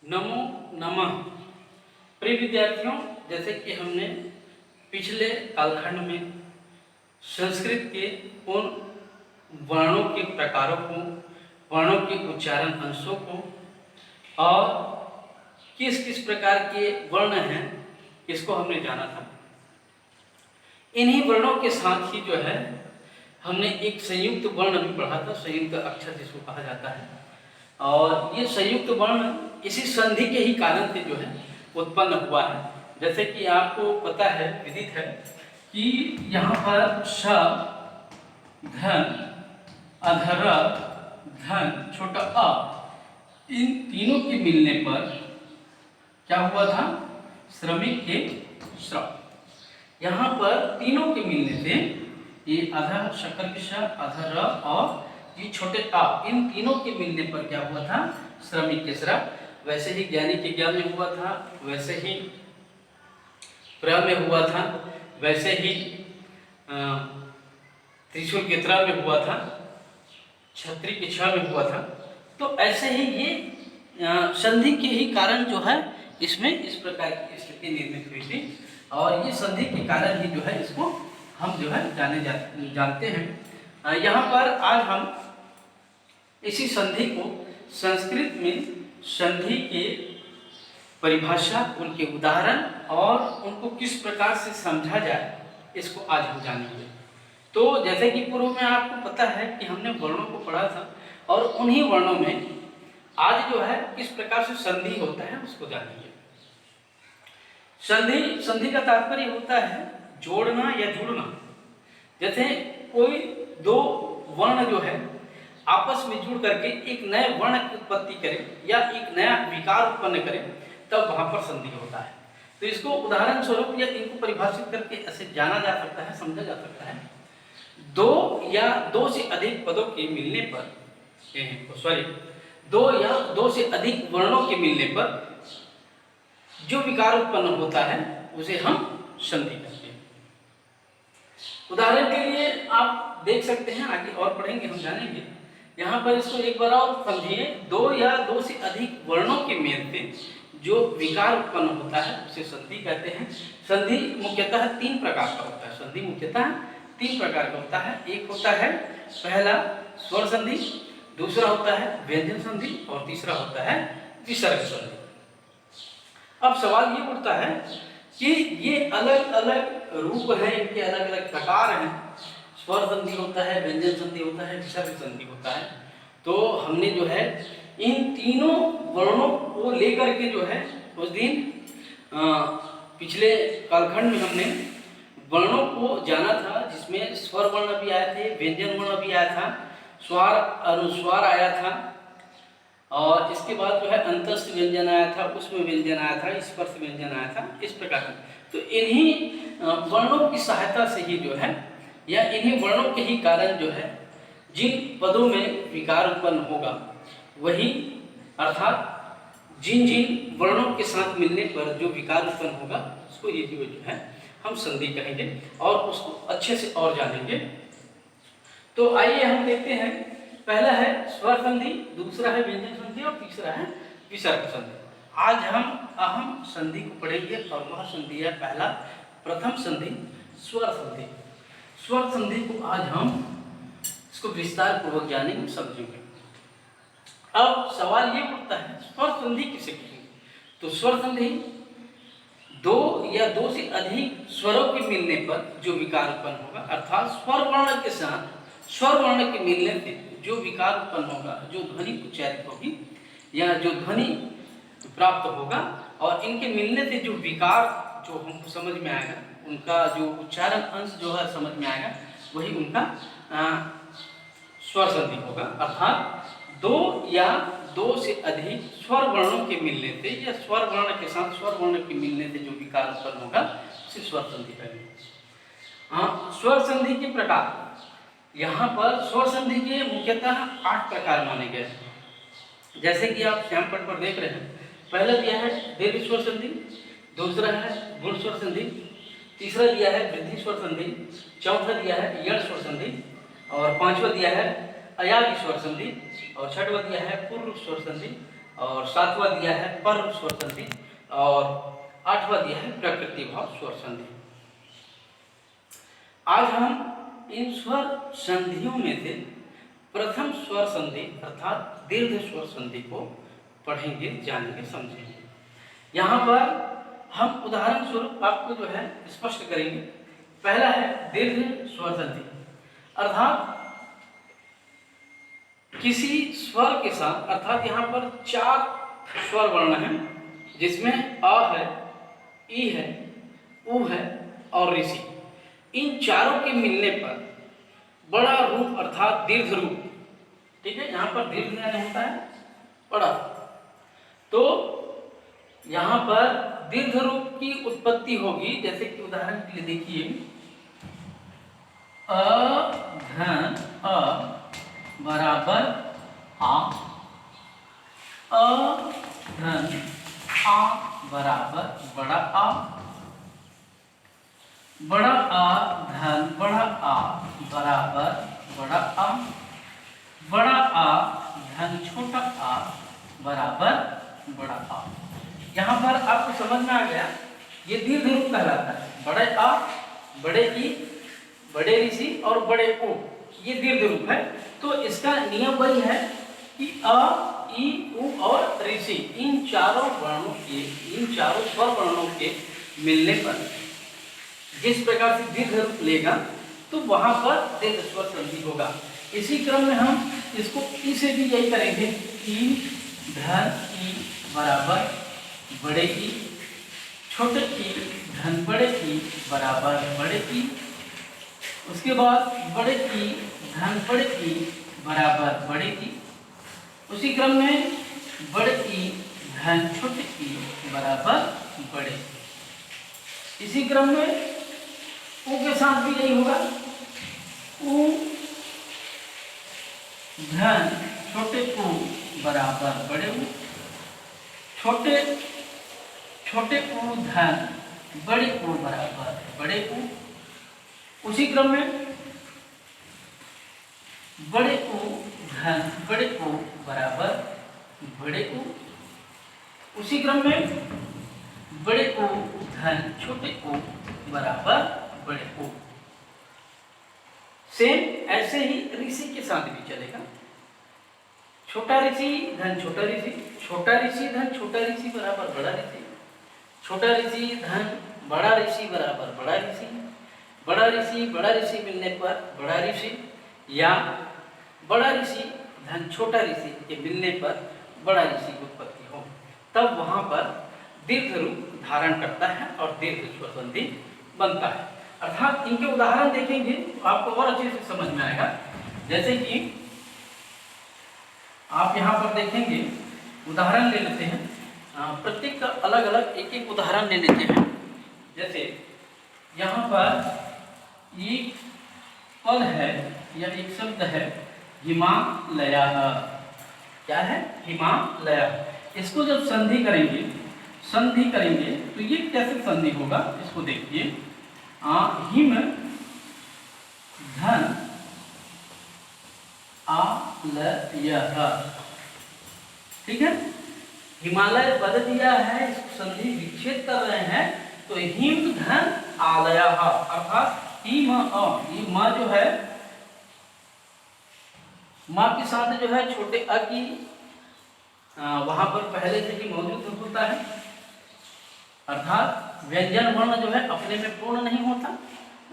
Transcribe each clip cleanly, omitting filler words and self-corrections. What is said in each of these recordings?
नमो नमः। प्रिय विद्यार्थियों, जैसे कि हमने पिछले कालखंड में संस्कृत के उन वर्णों के प्रकारों को, वर्णों के उच्चारण अंशों को और किस किस प्रकार के वर्ण हैं इसको हमने जाना था। इन्हीं वर्णों के साथ ही जो है हमने एक संयुक्त वर्ण भी पढ़ा था, संयुक्त अक्षर जिसको कहा जाता है। और ये संयुक्त वर्ण इसी संधि के ही कारण से जो है उत्पन्न हुआ है। जैसे कि आपको पता है, विदित है कि यहाँ पर श, धन, अधर, धन, छोटा अ, इन तीनों के मिलने पर क्या हुआ था? श्रमिक के श्रम। यहाँ पर तीनों के मिलने से ये अधर, शकर के श, अधर और ये छोटे आ, इन तीनों के मिलने पर क्या हुआ था? श्रमिक के श्रम। वैसे ही ज्ञानी के ज्ञान में हुआ था, वैसे ही प्र में हुआ था, वैसे ही त्रिशूल के त्र में हुआ था, छत्री के छ में हुआ था। तो ऐसे ही ये संधि के ही कारण जो है इसमें इस प्रकार की स्थिति निर्मित हुई थी। और ये संधि के कारण ही जो है इसको हम जो है जानते हैं। यहाँ पर आज हम इसी संधि को संस्कृत में संधि के परिभाषा, उनके उदाहरण और उनको किस प्रकार से समझा जाए इसको आज हम जानेंगे। तो जैसे कि पूर्व में आपको पता है कि हमने वर्णों को पढ़ा था और उन्हीं वर्णों में आज जो है किस प्रकार से संधि होता है उसको जानेंगे। संधि का तात्पर्य होता है जोड़ना या जुड़ना। जैसे कोई दो वर्ण जो है आपस में जुड़ करके एक नए वर्ण की उत्पत्ति करें या एक नया विकार उत्पन्न करें, तब वहां पर संधि होता है। तो इसको उदाहरण स्वरूप या इनको परिभाषित करके ऐसे जाना जा सकता है, समझा जा सकता है। दो या दो से अधिक पदों के मिलने पर, दो या दो से अधिक वर्णों के मिलने पर जो विकार उत्पन्न होता है उसे हम संधि कहते हैं। उदाहरण के लिए आप देख सकते हैं, आगे और पढ़ेंगे हम जानेंगे। यहाँ पर इसको एक बार और समझिए। दो या दो से अधिक वर्णों के मेल से जो विकार उत्पन्न होता है उसे संधि कहते हैं। संधि मुख्यतः तीन प्रकार का होता है। संधि मुख्यतः तीन प्रकार का होता है। एक होता है पहला स्वर संधि, दूसरा होता है व्यंजन संधि और तीसरा होता है विसर्ग संधि। अब सवाल ये उठता है कि ये अलग अलग रूप हैं, इनके अलग अलग प्रकार हैं। स्वर संधि होता है, व्यंजन संधि होता है, विसर्ग संधि होता है। तो हमने जो है इन तीनों वर्णों को लेकर के जो है उस दिन पिछले कालखंड में हमने वर्णों को जाना था, जिसमें स्वर वर्ण भी आए थे, व्यंजन वर्ण भी आया था, स्वर अनुस्वार आया था और इसके बाद जो है अंतस्थ व्यंजन आया था, उसमें व्यंजन आया था, स्पर्श व्यंजन आया था, इस प्रकार। तो इन्हीं वर्णों की सहायता से ही जो है या इन्हीं वर्णों के ही कारण जो है जिन पदों में विकार उत्पन्न होगा वही, अर्थात जिन जिन वर्णों के साथ मिलने पर जो विकार उत्पन्न होगा उसको ये जो है हम संधि कहेंगे और उसको अच्छे से और जानेंगे। तो आइए हम देखते हैं। पहला है स्वर संधि, दूसरा है व्यंजन संधि और तीसरा है विसर्ग संधि। आज हम अहम संधि को पढ़ेंगे और वह संधि है पहला, प्रथम संधि स्वर संधि। स्वर संधि को आज हम इसको विस्तार पूर्वक जानेंगे, समझेंगे। अब सवाल ये उठता है स्वर संधि किसे कहेंगे? तो स्वर संधि दो या दो से अधिक स्वरों के मिलने पर जो विकार उत्पन्न होगा, अर्थात स्वर वर्ण के साथ स्वर वर्ण के मिलने से जो विकार उत्पन्न होगा, जो ध्वनि उच्चारित होगी या जो ध्वनि प्राप्त होगा और इनके मिलने से जो विकार जो हमको समझ में आएगा, उनका जो उच्चारण अंश जो है समझ में आएगा, वही उनका स्वर संधि होगा। अर्थात दो या दो से अधिक स्वर वर्णों के मिलने से या स्वर वर्ण के साथ स्वर वर्ण के मिलने से जो विकार उत्पन्न होगा उसे स्वर संधि कहेंगे। स्वर संधि के प्रकार, यहाँ पर स्वर संधि के मुख्यतः 8 प्रकार माने गए हैं। जैसे कि आप श्यामपट पर देख रहे हैं, पहला दिया है दीर्घ स्वर संधि, दूसरा है गुण स्वर संधि, तीसरा दिया है वृद्धि स्वर संधि, चौथा दिया है यण स्वर संधि और पांचवा दिया है अयागी स्वर संधि और छठवा दिया है पूर्व स्वर संधि, और 7वां दिया है पर स्वर संधि और 8वां दिया है प्रकृति भाव स्वर संधि। आज हम इन स्वर संधियों में से प्रथम स्वर संधि अर्थात दीर्घ स्वर संधि को पढ़ेंगे, जानेंगे, समझेंगे। यहाँ पर हम उदाहरण स्वरूप आपको जो है स्पष्ट करेंगे। पहला है दीर्घ स्वर संधि अर्थात किसी स्वर के साथ, अर्थात यहाँ पर 4 स्वर वर्ण हैं जिसमें अ है, ई है, उ है और ऋषि। इन चारों के मिलने पर बड़ा रूप अर्थात दीर्घ रूप, ठीक है, यहाँ पर दीर्घ यानी होता है बड़ा, तो यहाँ पर दीर्घ रूप की उत्पत्ति होगी। जैसे कि उदाहरण के लिए देखिए, अ धन अ बराबर आ, अ धन आ बराबर बड़ा आ, बड़ा आ धन बड़ा आ बराबर बड़ा आ, बड़ा आ धन छोटा आ बराबर बड़ा आ। यहाँ पर आपको समझ में आ गया, ये दीर्घ रूप कहलाता है। बड़े आ, बड़े ई, बड़े ऋषि और बड़े ओ, ये दीर्घ रूप है। तो इसका नियम वही है कि अ, ई, उ और ऋषि, इन चारों वर्णों के, इन चारों स्वर वर्णों के मिलने पर जिस प्रकार से दीर्घ रूप लेगा तो वहां पर दीर्घ स्वर संधि होगा। इसी क्रम में हम इसको ई से भी यही करेंगे, ई धन ई बराबर बड़े ई, छोटे ई धन बड़े ई बराबर बड़े ई, उसके बाद बड़े ई धन बड़े ई बराबर बड़े ई, उसी क्रम में बड़े ई धन छोटे ई बराबर बड़े। इसी क्रम में उ के साथ भी यही होगा, उ धन छोटे उ बराबर बड़े उ, छोटे छोटे उ धन बड़े उ बराबर बड़े उ, उसी क्रम में बड़े उ धन बड़े उ बराबर बड़े उ, उसी क्रम में बड़े उ धन छोटे उ बराबर बड़े उ। सेम ऐसे ही ऋषि के साथ भी चलेगा। छोटा ऋषि धन छोटा ऋषि, छोटा ऋषि धन छोटा ऋषि बराबर बड़ा ऋषि, छोटा ऋषि धन बड़ा ऋषि बराबर बड़ा ऋषि, बड़ा ऋषि मिलने पर बड़ा ऋषि, या बड़ा ऋषि धन छोटा ऋषि के मिलने पर बड़ा ऋषि की उत्पत्ति हो, तब वहां पर दीर्घ रूप धारण करता है और दीर्घ स्वर संधि बनता है। अर्थात इनके उदाहरण देखेंगे तो आपको और अच्छे से समझ में आएगा। जैसे कि आप यहाँ पर देखेंगे, उदाहरण ले लेते हैं, प्रत्येक का अलग अलग एक एक उदाहरण ले लेते हैं। जैसे यहाँ पर एक पद है या एक शब्द है हिमालय, क्या है हिमालय। इसको जब संधि करेंगे तो ये कैसे संधि होगा, इसको देखिए, हिम धन आलय, ठीक है, हिमालय पद दिया है, इसको संधि विच्छेद कर रहे हैं, तो हिम धन आलय अर्थात हिम ये माँ जो है, माँ के साथ जो है छोटे अ की वहां पर पहले से ही मौजूद होता है, अर्थात व्यंजन वर्ण जो है अपने में पूर्ण नहीं होता,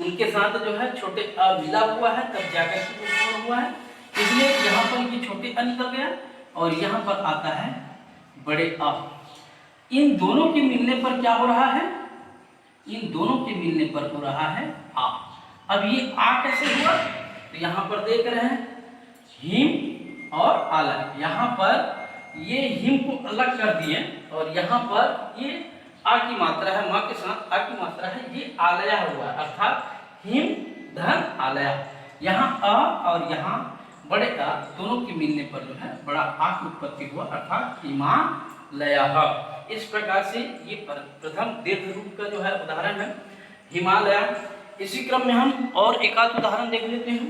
उनके साथ जो है छोटे अ मिला हुआ है, तब जाकर के वो पूर्ण हुआ है। इसलिए यहाँ पर ये छोटे अ निकल गया और यहाँ पर आता है बड़े अ। इन दोनों के मिलने पर क्या हो रहा है, इन दोनों के मिलने पर हो रहा है आ। अब ये आ कैसे हुआ, तो यहाँ पर देख रहे हैं हिम और आलय, यहाँ पर ये हिम को अलग कर दिए और यहाँ पर ये आ की मात्रा है, माँ के साथ आ की मात्रा है, ये आलया हुआ, अर्थात हिम धन आलया। यहाँ अ और यहाँ बड़े आ दोनों के मिलने पर जो है बड़ा आ की उत्पत्ति हुआ, अर्थात हिमालय। इस प्रकार से ये प्रथम दीर्घ रूप का जो है उदाहरण है हिमालय। इसी क्रम में हम और एक आध उदाहरण देख लेते हैं।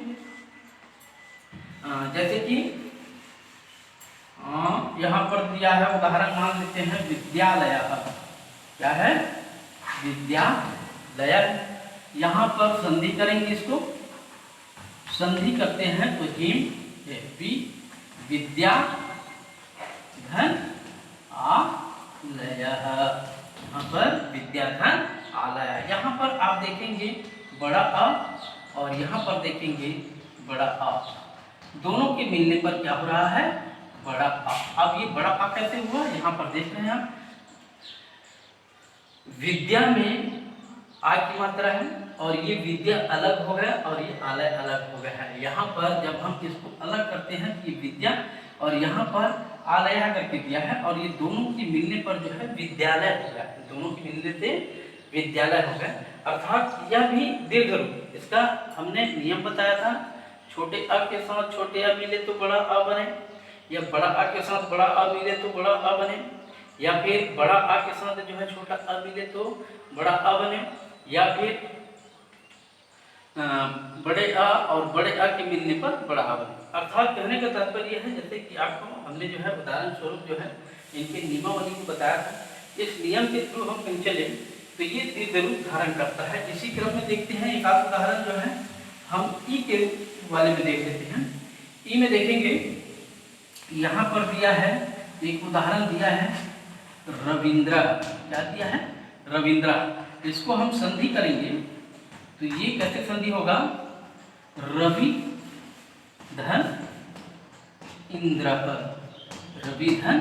जैसे कि यहाँ पर दिया है उदाहरण, मान लेते हैं विद्यालय। क्या है? विद्यालय। यहाँ पर संधि करेंगे, इसको संधि करते हैं तो हिम पी विद्या धन आलय। यहाँ पर विद्या धन आलय। यहाँ पर आप देखेंगे बड़ा अ और यहाँ पर देखेंगे बड़ा अ, दोनों के मिलने पर क्या हो रहा है? बड़ा अ। अब ये बड़ा अ कैसे हुआ? यहाँ पर देख रहे हैं आप, विद्या में आ की मात्रा है और ये विद्या अलग हो गया और ये आलय अलग हो गया है। यहाँ पर जब हम इसको अलग करते हैं कि विद्या और यहाँ पर आलय करके दिया है और ये दोनों के मिलने पर जो है विद्यालय हो गया, दोनों के मिलने से विद्यालय हो गया। अर्थात यह भी दीर्घ रूप, इसका हमने नियम बताया था, छोटे अ के साथ छोटे अ मिले तो बड़ा अ बने, या बड़ा अ के साथ बड़ा अ मिले तो बड़ा अ बने, या फिर बड़ा अ के साथ जो है छोटा अ मिले तो बड़ा अ बने, या फिर बड़े अ और बड़े अ के मिलने पर बड़ा अ बने। अर्थात कहने का तात्पर्य है, जैसे कि आपको हमने जो है उदाहरण स्वरूप जो है इनके नियमावली को बताया था, इस नियम के थ्रू हम कहीं चले तो ये दीर्घ रूप धारण करता है। इसी क्रम में देखते हैं एक आध उदाहरण जो है हम ई के वाले में देख लेते हैं। ई में देखेंगे, यहाँ पर दिया है एक उदाहरण दिया है रविंद्र। क्या दिया है? रविंद्र। इसको हम संधि करेंगे तो ये कैसे संधि होगा? रवि धन इंद्र पर, रवि धन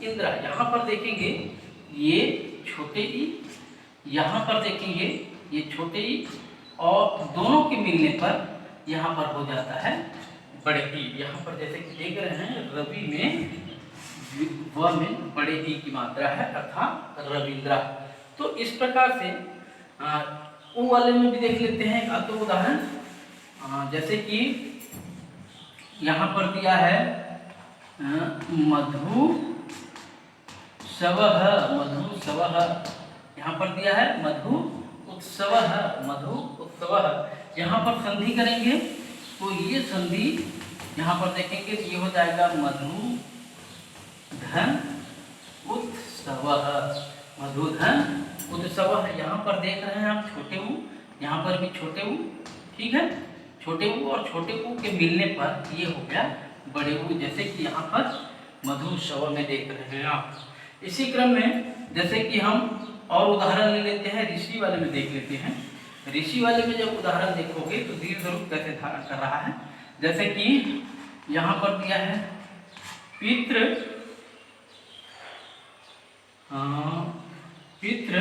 इंद्र। यहाँ पर देखेंगे ये छोटे ई, यहाँ पर देखेंगे ये छोटे ई, और दोनों के मिलने पर यहाँ पर हो जाता है बड़े ई। यहाँ पर जैसे कि देख रहे हैं रवि में व में बड़े ई की मात्रा है, अर्थात रविंद्र। तो इस प्रकार से उ वाले में भी देख लेते हैं एक आध उदाहरण। जैसे कि यहाँ पर दिया है मधु सवह, मधु सवह। यहाँ पर दिया है मधु उत्सव, मधु उत्सव। यहाँ पर संधि करेंगे तो ये संधि यहाँ पर देखेंगे ये हो जाएगा मधु धन उत्सव, मधु धन उत्सव। यहाँ पर देख रहे हैं आप छोटे ऊ, यहाँ पर भी छोटे ऊ, ठीक है, छोटे ऊ और छोटे ऊ के मिलने पर ये हो गया बड़े ऊ, जैसे कि यहाँ पर मधुसव में देख रहे हैं आप। इसी क्रम में जैसे कि हम और उदाहरण ले लेते हैं, ऋषि वाले में देख लेते हैं। ऋषि वाले में जब उदाहरण देखोगे तो दीर्घ रूप कैसे धारण कर रहा है, जैसे कि यहाँ पर दिया है पितृ, पितृ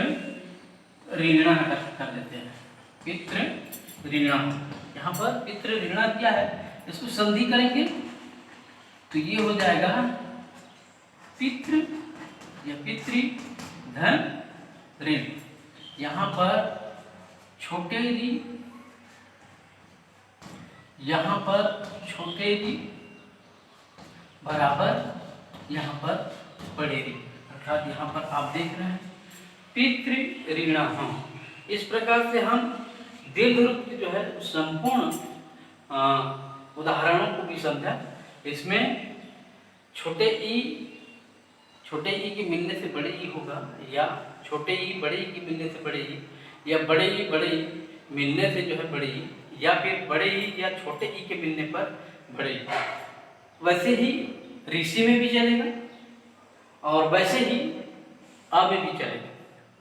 ऋणा कर लेते हैं, पितृ ऋणा। यहाँ पर पितृ ऋणा दिया है, इसको संधि करेंगे तो ये हो जाएगा पितृ या पितृ धन ऋण। यहाँ पर छोटे ऋ, यहाँ पर छोटे ऋ बराबर यहाँ पर बड़े ऋ, अर्थात यहाँ पर आप देख रहे हैं पितृ ऋणा। इस प्रकार से हम दीर्घ रूप की जो है संपूर्ण उदाहरणों को भी समझा। इसमें छोटे ई के मिलने से बड़े ई होगा, या छोटे ई बड़े ई के मिलने से बड़े ई, या बड़े ई मिलने से जो है बड़े ई, या फिर बड़े ई या छोटे ई के मिलने पर बड़े ई। वैसे ही ऋषि में भी चलेगा और वैसे ही अ में भी चलेगा,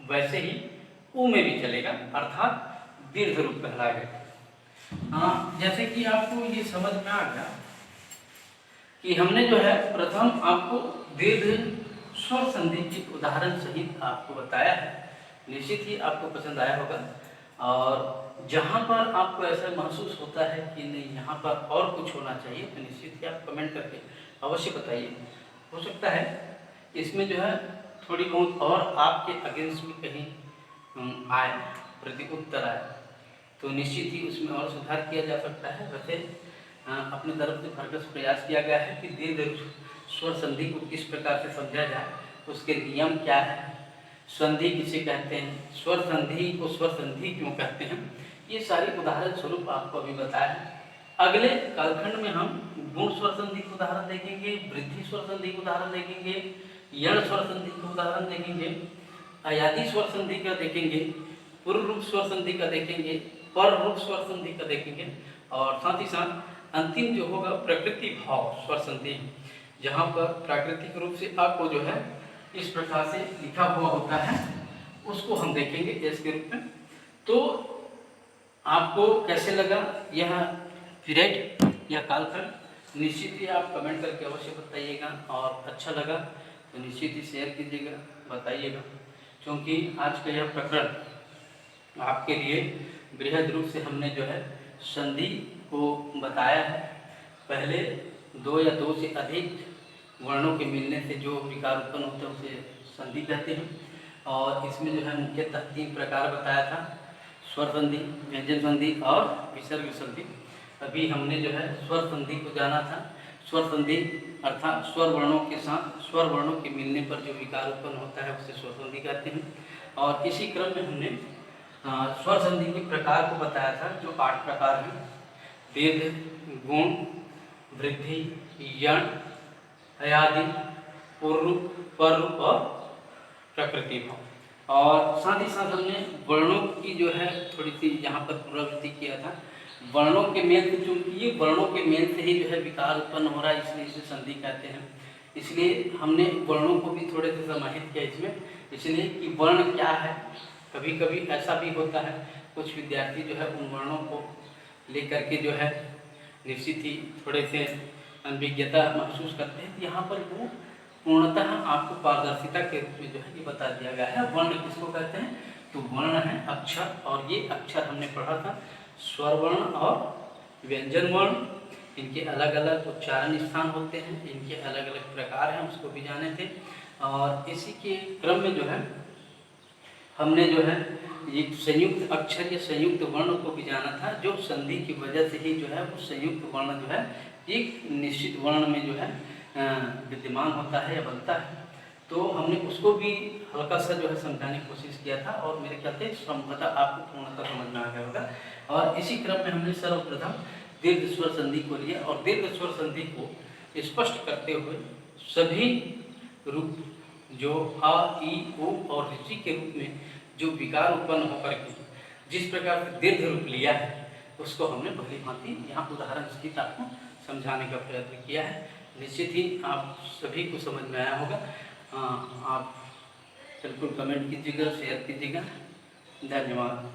वैसे ही उ में भी चलेगा, अर्थात दीर्घ रूप कहलाएगा। जैसे कि आपको ये समझ में आ गया कि हमने जो है प्रथम आपको दीर्घ स्वर संधि के उदाहरण सहित आपको बताया है। निश्चित ही आपको पसंद आया होगा, और जहाँ पर आपको ऐसा महसूस होता है कि नहीं यहाँ पर और कुछ होना चाहिए तो निश्चित ही आप कमेंट करके अवश्य बताइए। हो सकता है इसमें जो है थोड़ी बहुत और आपके अगेंस्ट में कहीं आए, प्रति उत्तर आए, तो निश्चित ही उसमें और सुधार किया जा सकता है। वैसे अपनी तरफ से भरसक प्रयास किया गया है कि दीर्घ स्वर संधि को किस प्रकार से समझा जाए, उसके नियम क्या है, संधि किसे कहते हैं, स्वर संधि को स्वर संधि क्यों कहते हैं, ये सारी उदाहरण स्वरूप आपको अभी बताया है। अगले कालखंड में हम गुण स्वर संधि का उदाहरण देखेंगे, वृद्धि स्वर संधि का उदाहरण देखेंगे, यण स्वर संधि का उदाहरण देखेंगे, अयादी स्वर संधि का देखेंगे, पूर्व रूप स्वर संधि का देखेंगे, पर रूप स्वर संधि का देखेंगे, और साथ ही साथ अंतिम जो होगा प्रकृति भाव स्वर संधि, जहाँ पर प्राकृतिक रूप से अ को जो है इस प्रकार से लिखा हुआ होता है, उसको हम देखेंगे एस के रूप में। तो आपको कैसे लगा यह पीरियड या कालखंड, निश्चित ही आप कमेंट करके अवश्य बताइएगा, और अच्छा लगा तो निश्चित ही शेयर कीजिएगा, बताइएगा, क्योंकि आज का यह प्रकरण आपके लिए बृहद रूप से हमने जो है संधि को बताया है। पहले दो या दो से अधिक वर्णों के मिलने से जो विकार उत्पन्न होते हैं उसे संधि कहते हैं, और इसमें जो है मुख्यतः 3 प्रकार बताया था, स्वर संधि, व्यंजन संधि और विसर्ग संधि। अभी हमने जो है स्वर संधि को जाना था। स्वर संधि अर्थात स्वर वर्णों के साथ स्वर वर्णों के मिलने पर जो विकार उत्पन्न होता है उसे स्वर संधि कहते हैं, और इसी क्रम में हमने स्वर संधि के प्रकार को बताया था, जो 8 प्रकार हैं: दीर्घ, गुण, वृद्धि, यण, अयादि, पूर्वरूप, पररूप और प्रकृति भाव। और साथ ही साथ हमने वर्णों की जो है थोड़ी सी यहाँ पर पुनरावृत्ति किया था। वर्णों के मेल से, चूंकि ये वर्णों के मेल से ही जो है विकार उत्पन्न हो रहा है, इसलिए इसे संधि कहते हैं। इसलिए हमने वर्णों को भी थोड़े से समाहित किया इसमें, इसलिए कि वर्ण क्या है। कभी कभी ऐसा भी होता है, कुछ विद्यार्थी जो है उन वर्णों को लेकर के जो है निश्चित ही थोड़े से अनभिज्ञता महसूस करते हैं। यहाँ पर वो पूर्णतः आपको पारदर्शिता के रूप में जो है ये बता दिया गया है। वर्ण किसको कहते हैं, तो वर्ण है अक्षर, और ये अक्षर हमने पढ़ा था स्वर वर्ण और व्यंजन वर्ण, इनके अलग अलग उच्चारण स्थान होते हैं, इनके अलग अलग प्रकार हैं, उसको भी जाने थे। और इसी के क्रम में जो है हमने जो है एक संयुक्त अक्षर या संयुक्त वर्ण को भी जाना था, जो संधि की वजह से ही जो है वो संयुक्त वर्ण जो है एक निश्चित वर्ण में जो है विद्यमान होता है या बनता है। तो हमने उसको भी हल्का सा जो है समझाने की कोशिश किया था, और मेरे ख्याल से संभवतः आपको पूर्णतः समझ में आ गया होगा। और इसी क्रम में हमने सर्वप्रथम दीर्घ स्वर संधि को लिया, और दीर्घ स्वर संधि को स्पष्ट करते हुए सभी रूप जो अ, ई, उ और ऋषि के रूप में जो विकार उत्पन्न होकर के जिस प्रकार से दीर्घ रूप लिया है, उसको हमने भली भांति यहाँ उदाहरण सहित आपको समझाने का प्रयत्न किया है। निश्चित ही आप सभी को समझ में आया होगा। आप बिल्कुल कमेंट कीजिएगा, शेयर कीजिएगा। धन्यवाद।